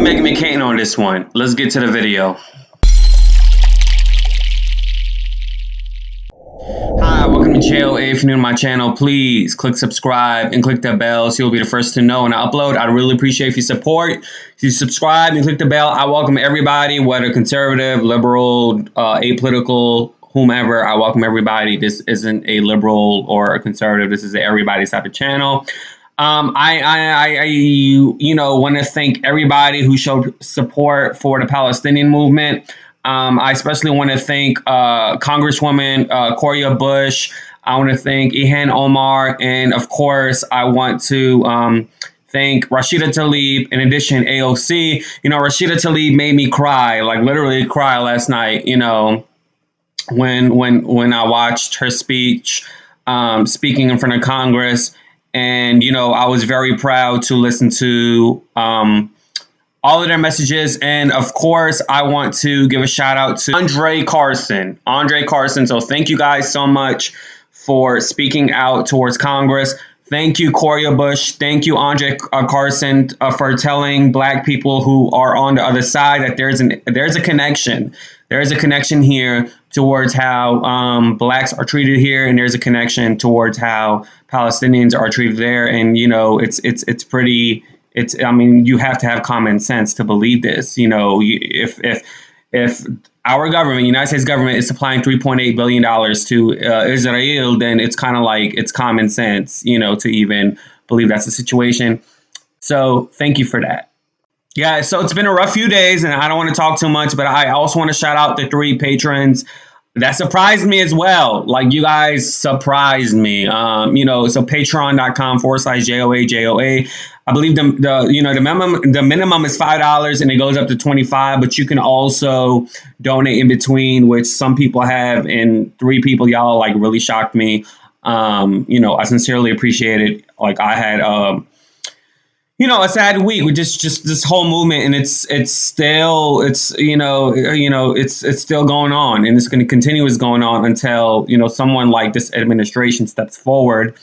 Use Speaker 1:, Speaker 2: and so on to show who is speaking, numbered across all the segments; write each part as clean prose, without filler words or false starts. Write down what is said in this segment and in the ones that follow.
Speaker 1: and Meghan McCain on this one. Let's get to the video. Hi, welcome to JOA. If you're new to my channel, please click subscribe and click the bell so you'll be the first to know when I upload. I'd really appreciate if you support. If you subscribe and click the bell, I welcome everybody, whether conservative, liberal, apolitical, whomever. I welcome everybody. This isn't a liberal or a conservative. This is everybody's type of channel. I want to thank everybody who showed support for the Palestinian movement. I especially want to thank Congresswoman Cori Bush. I want to thank Ilhan Omar. And of course, I want to thank Rashida Tlaib. In addition, AOC. Rashida Tlaib made me cry, like literally cry last night, when I watched her speech speaking in front of Congress. And, I was very proud to listen to all of their messages. And of course, I want to give a shout out to Andre Carson. So thank you guys so much for speaking out towards Congress. Thank you, Cori Bush. Thank you, Andre Carson, for telling Black people who are on the other side that there's a connection. There is a connection here towards how Blacks are treated here, and there's a connection towards how Palestinians are treated there. And it's pretty. I mean, you have to have common sense to believe this. If our government, United States government, is supplying $3.8 billion to Israel, then it's kind of like it's common sense, to even believe that's the situation. So thank you for that. Yeah, so it's been a rough few days, and I don't want to talk too much, but I also want to shout out the 3 patrons that surprised me as well. Like, you guys surprised me. So patreon.com/JOA. I believe the minimum is $5 and it goes up to $25, but you can also donate in between, which some people have, and 3 people, y'all like really shocked me. I sincerely appreciate it. Like, I had a sad week with just this whole movement, and it's still going on, and it's going to continue as going on until someone like this administration steps forward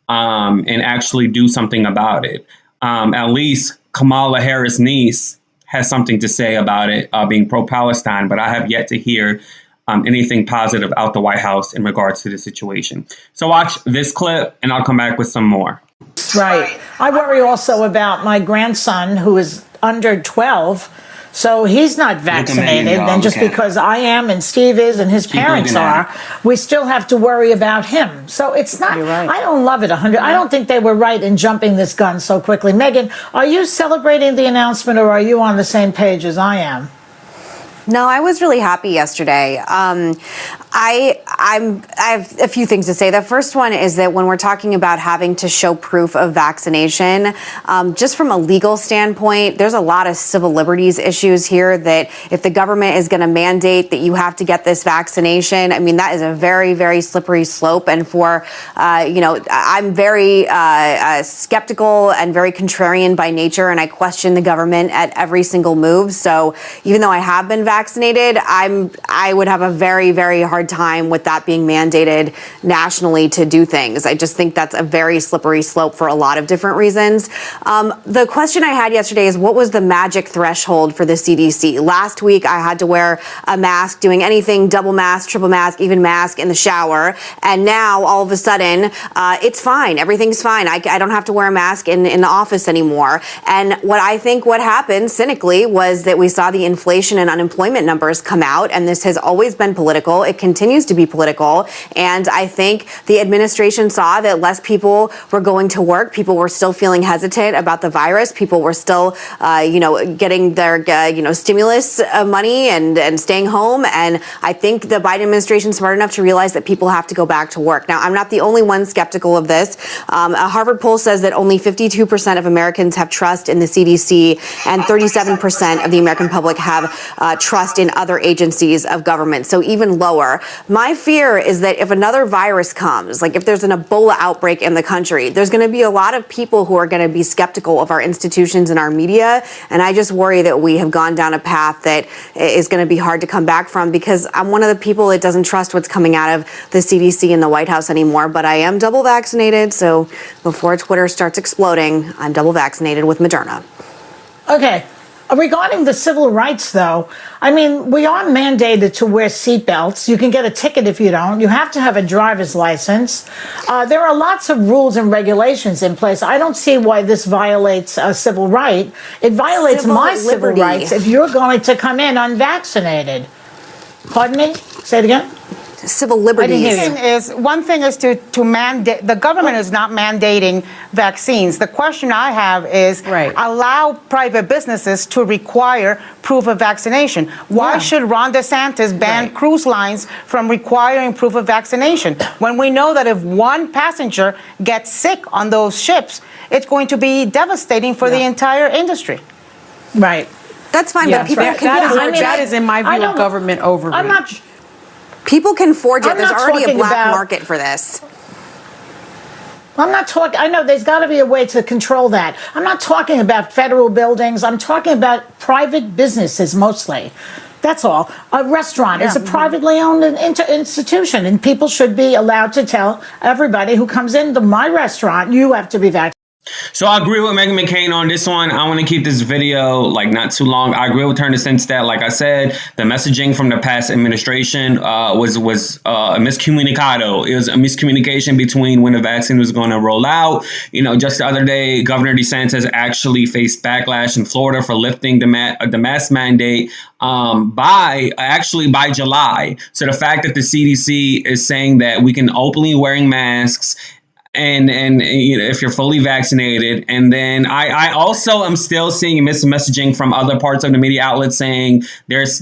Speaker 1: and actually do something about it. At least Kamala Harris' niece has something to say about it, being pro-Palestine, but I have yet to hear anything positive out the White House in regards to the situation. So watch this clip, and I'll come back with some more.
Speaker 2: Right. I worry also about my grandson, who is under 12. So he's not vaccinated, and just because I am and Steve is and his parents are, we still have to worry about him. So it's not, right. I don't love it 100. I don't think they were right in jumping this gun so quickly. Meghan, are you celebrating the announcement, or are you on the same page as I am?
Speaker 3: No, I was really happy yesterday. I have a few things to say. The first one is that when we're talking about having to show proof of vaccination, just from a legal standpoint, there's a lot of civil liberties issues here that if the government is going to mandate that you have to get this vaccination, I mean, that is a very, very slippery slope. And I'm very skeptical and very contrarian by nature, and I question the government at every single move. So even though I have been vaccinated, I would have a very, very hard time with that being mandated nationally to do things. I just think that's a very slippery slope for a lot of different reasons. The question I had yesterday is, what was the magic threshold for the CDC? Last week, I had to wear a mask, doing anything, double mask, triple mask, even mask in the shower. And now all of a sudden, it's fine. Everything's fine. I don't have to wear a mask in the office anymore. And what happened cynically was that we saw the inflation and unemployment numbers come out. And this has always been political. It continues to be political. And I think the administration saw that less people were going to work. People were still feeling hesitant about the virus. People were still, getting their, stimulus money and staying home. And I think the Biden administration is smart enough to realize that people have to go back to work. Now, I'm not the only one skeptical of this. A Harvard poll says that only 52% of Americans have trust in the CDC, and 37% of the American public have trust in other agencies of government. So even lower. My fear is that if another virus comes, like if there's an Ebola outbreak in the country, there's going to be a lot of people who are going to be skeptical of our institutions and our media. And I just worry that we have gone down a path that is going to be hard to come back from, because I'm one of the people that doesn't trust what's coming out of the CDC and the White House anymore. But I am double vaccinated. So before Twitter starts exploding, I'm double vaccinated with Moderna.
Speaker 2: Okay. Regarding the civil rights, though, I mean, we are mandated to wear seatbelts. You can get a ticket if you don't. You have to have a driver's license. There are lots of rules and regulations in place. I don't see why this violates a civil right. It violates my civil rights if you're going to come in unvaccinated. Pardon me? Say it again.
Speaker 3: Civil liberties.
Speaker 4: One thing is to mandate. The government is not mandating vaccines. The question I have is allow private businesses to require proof of vaccination. Why should Ron DeSantis ban cruise lines from requiring proof of vaccination when we know that if one passenger gets sick on those ships, it's going to be devastating for the entire industry?
Speaker 2: Right.
Speaker 3: That's fine, but people
Speaker 5: that is in my view of government overreach.
Speaker 2: I'm not.
Speaker 3: People can forge it. There's already a black market for this.
Speaker 2: I'm not talking, I know there's got to be a way to control that. I'm not talking about federal buildings. I'm talking about private businesses mostly. That's all. A restaurant is a privately owned institution, and people should be allowed to tell everybody who comes into my restaurant, you have to be vaccinated.
Speaker 1: So I agree with Meghan McCain on this one. I want to keep this video not too long. I agree with her in the sense that, like I said, the messaging from the past administration was a miscommunicado. It was a miscommunication between when the vaccine was going to roll out. Just the other day, Governor DeSantis actually faced backlash in Florida for lifting the mask mandate by July. So the fact that the CDC is saying that we can openly wearing masks and if you're fully vaccinated, and then I also am still seeing messaging from other parts of the media outlets saying there's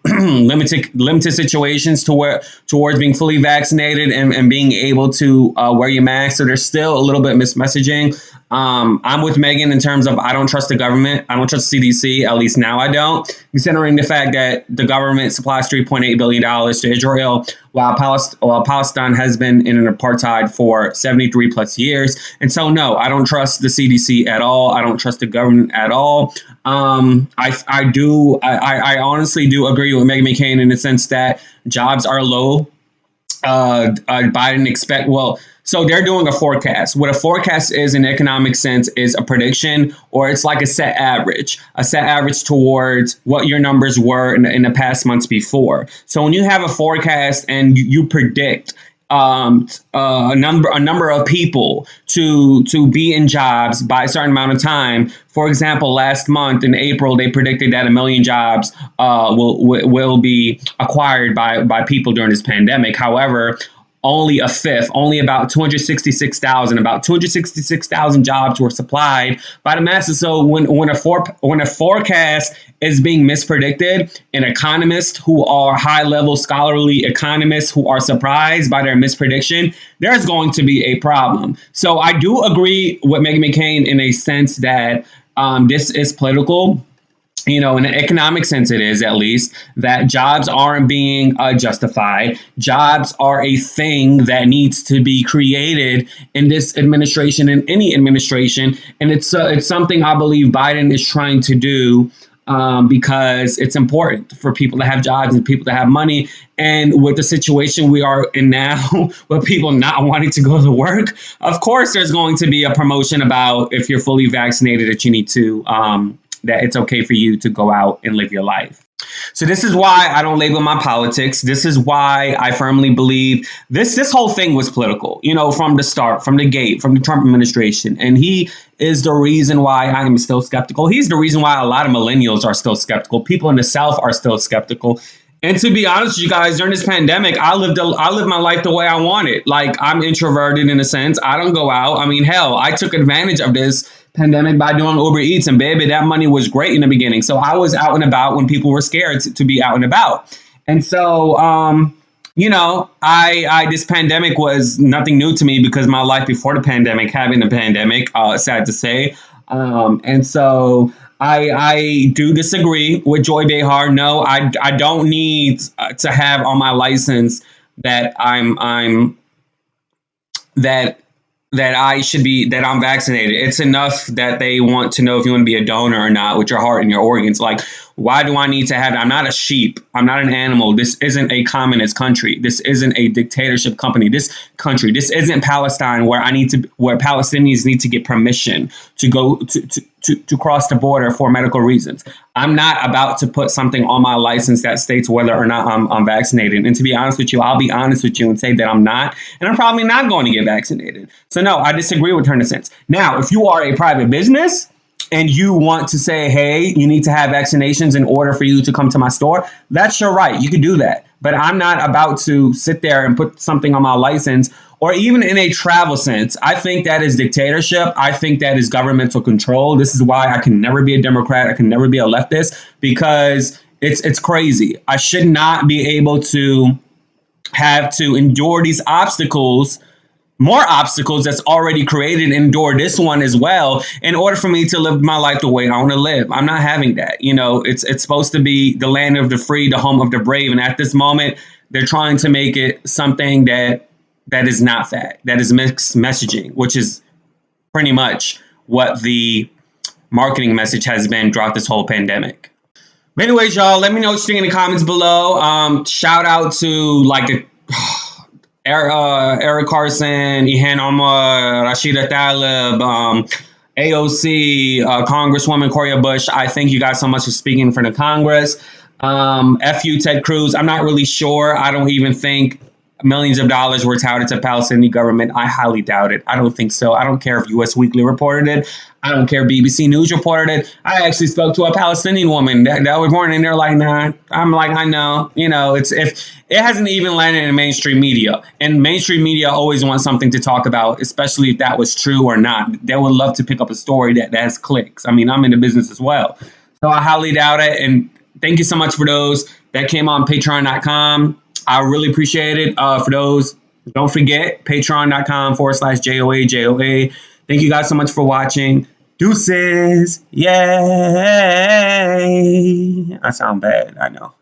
Speaker 1: limited situations towards being fully vaccinated and being able to wear your mask. So there's still a little bit mismessaging. I'm with Meghan in terms of I don't trust the government. I don't trust CDC. At least now I don't, considering the fact that the government supplies $3.8 billion to Israel while Palestine has been in an apartheid for 73 plus years. And so, no, I don't trust the CDC at all. I don't trust the government at all. I honestly do agree with Meghan McCain in the sense that jobs are low. Biden so they're doing a forecast. What a forecast is in economic sense is a prediction, or it's like a set average towards what your numbers were in the past months before. So when you have a forecast and you predict a number of people to be in jobs by a certain amount of time. For example, last month in April, they predicted that 1 million jobs will be acquired by people during this pandemic. However, only about 266,000 jobs were supplied by the masses. So when a forecast is being mispredicted, and economists who are high-level scholarly economists who are surprised by their misprediction, there's going to be a problem. So I do agree with Meghan McCain in a sense that this is political. In an economic sense, it is at least that jobs aren't being justified. Jobs are a thing that needs to be created in this administration, in any administration. And it's something I believe Biden is trying to do because it's important for people to have jobs and people to have money. And with the situation we are in now, with people not wanting to go to work, of course, there's going to be a promotion about if you're fully vaccinated that you need to that it's okay for you to go out and live your life. So this is why I don't label my politics. This is why I firmly believe this whole thing was political, from the start, from the gate, from the Trump administration. And he is the reason why I am still skeptical. He's the reason why a lot of millennials are still skeptical. People in the South are still skeptical. And to be honest with you guys, during this pandemic, I lived my life the way I wanted. Like, I'm introverted in a sense. I don't go out. I mean, hell, I took advantage of this pandemic by doing Uber Eats, and baby, that money was great in the beginning. So I was out and about when people were scared to be out and about. And so, this pandemic was nothing new to me because my life before the pandemic, having the pandemic, sad to say. And so I do disagree with Joy Behar. No, I don't need to have on my license that that I'm vaccinated. It's enough that they want to know if you want to be a donor or not with your heart and your organs. Like, Why do I need to have? I'm not a sheep. I'm not an animal. This isn't a communist country. This isn't a dictatorship company. This isn't Palestine where where Palestinians need to get permission to go to cross the border for medical reasons. I'm not about to put something on my license that states whether or not I'm vaccinated. And to be honest with you, I'll be honest with you and say that I'm not, and I'm probably not going to get vaccinated. So no, I disagree with her in a sense. Now, if you are a private business and you want to say, hey, you need to have vaccinations in order for you to come to my store, that's your right. You can do that. But I'm not about to sit there and put something on my license, or even in a travel sense. I think that is dictatorship. I think that is governmental control. This is why I can never be a Democrat. I can never be a leftist, because it's crazy. I should not be able to have to endure these obstacles, more obstacles that's already created, endure this one as well, in order for me to live my life the way I want to live. I'm not having that. You know, it's supposed to be the land of the free, the home of the brave. And at this moment, they're trying to make it something that is not that. That is mixed messaging, which is pretty much what the marketing message has been throughout this whole pandemic. But anyways, y'all, let me know what you think in the comments below. Shout out to Eric Carson, Ihan Omar, Rashida Tlaib, AOC, Congresswoman Coriya Bush. I thank you guys so much for speaking in front of Congress. FU Ted Cruz. I'm not really sure. I don't even think millions of dollars were touted to the Palestinian government. I highly doubt it. I don't think so. I don't care if US Weekly reported it. I don't care if BBC News reported it. I actually spoke to a Palestinian woman that was born, and they're like, nah. I'm like, I know. You know, if it hasn't even landed in mainstream media. And mainstream media always wants something to talk about, especially if that was true or not. They would love to pick up a story that has clicks. I mean, I'm in the business as well. So I highly doubt it. And thank you so much for those that came on patreon.com. I really appreciate it. For those, don't forget, patreon.com/JOA. Thank you guys so much for watching. Deuces. Yay. I sound bad, I know.